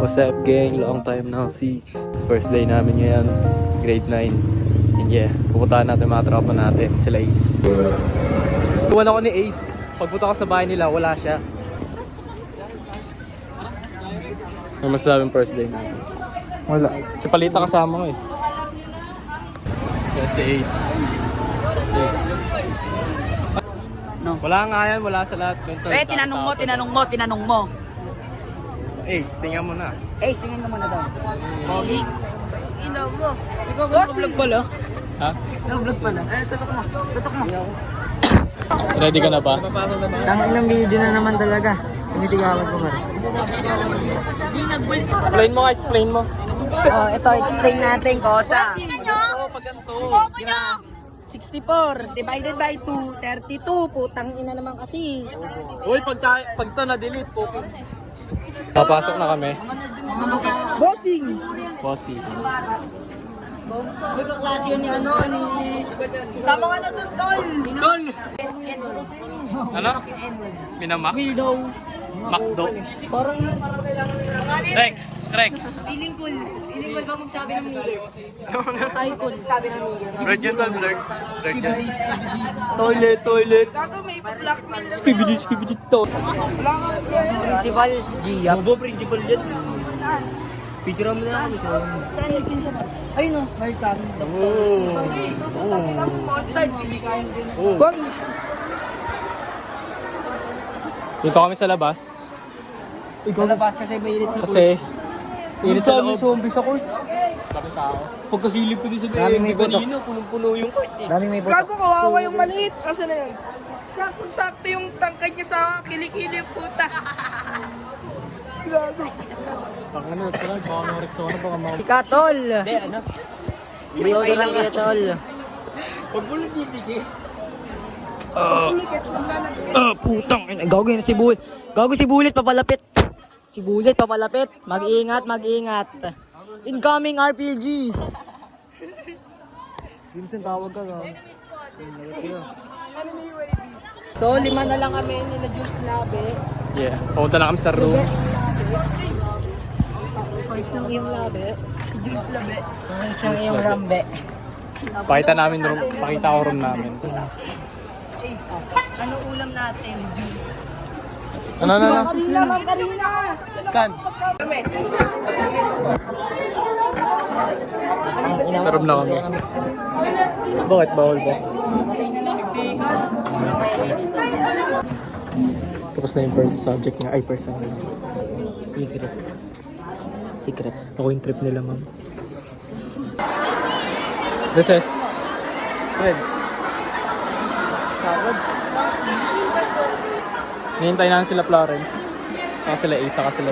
What's up gang? Long time now see. First day namin ngayon, grade 9. And yeah, pupuntahan natin mga tropa natin, sila Ace. Tuwan ako ni Ace. Pagpunta ko sa bahay nila, wala siya. Ano masasabing first day natin? Wala. Si Palita kasama ko eh. Yes, si Ace. Ace. No. Wala nga yan, wala sa lahat. Tinanong mo. Ace, tingnan mo na. Ace, tingnan mo muna daw. Pogi. Ino mo. Ikaw vlog pala. Ha? Vlog pala. Tutok mo. Ready ka na ba? Tangin ng video na naman talaga. Tinitigawan ko pa rin. Explain mo nga, explain mo. Oh, ito, explain natin, Kosa. Oo, pag ganito. 64 divided by 2, 32. Putang ina naman kasi. Uy, pag to na-delete, okay. Papasok na kami. Bossing! Bossy. Magkaklase yun ni ano, ni... Sama ka na doon, Tol! Tol! Ano? Minamak? Windows. Macdo? Parang kailangan Rex! Feeling cool ba magsabi ng nigger? Ay, cool, sabi ng nigger. Red yun, Tol, blur. Red yun. Toilet. Gago, may ipa-blackmail na Skibidi, to. Principal, Gia. Bobo, principal yan. Picture mo na kami sa... Saan yung principal? Ayun o, Mark Karen, doktor. Bangs! Dito kami sa labas. Ikaw labas kasi may init sa Kasi, init sa loob. zombies ako. Kami tao. Pagkasilip ko din sa BM kanina, punong-puno yung court eh. Daming may Gago, kawawa yung maliit. Asa na yan? Sakto yung tangkad niya sa kilikili, puta. Gago. Taka na, tara, baka ng Rexona, baka mga... Ika, tol! Hindi, ano? May okay lang kayo, tol. Huwag mo lang titigil. Putang ina. Gago yun si Bullet. Gago si Bullet, papalapit. Si Bullet, papalapit. Mag-iingat. Incoming RPG. Vincent, tawag ka, gago. So, 5 na lang kami nila Jules Labe. Yeah, pumunta na kami sa room. Pais ng iyong labe. Jules Labe. Pais ng iyong lambe. Pakita namin room, pakita ko room namin. Ano ulam natin? Juice. Ano? Kanina. Saan? Sa room na kami. Bakit? Bawal ba? Tapos na yung first subject nga. Ay, first subject. Secret. Ako yung trip nila, ma'am. Recess. Friends. Nihintay namin sila Florence. Saka sila Ace, saka sila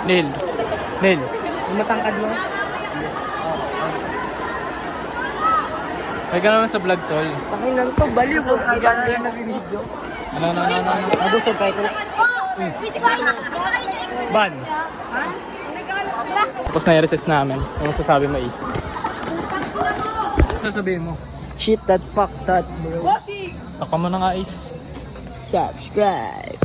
Neil. Neil. Yung matangkad mo? May ka naman sa vlog, tol. Pakinan to, baliw ko. Ganda yung nag-video. Ano. Nagusog kayo ko. Ban. Tapos na yung recess namin. Ano sasabi mo, Ace? Ano sasabihin mo? Shit that, fuck that, bro. Taka mo na nga, Ace. Subscribe.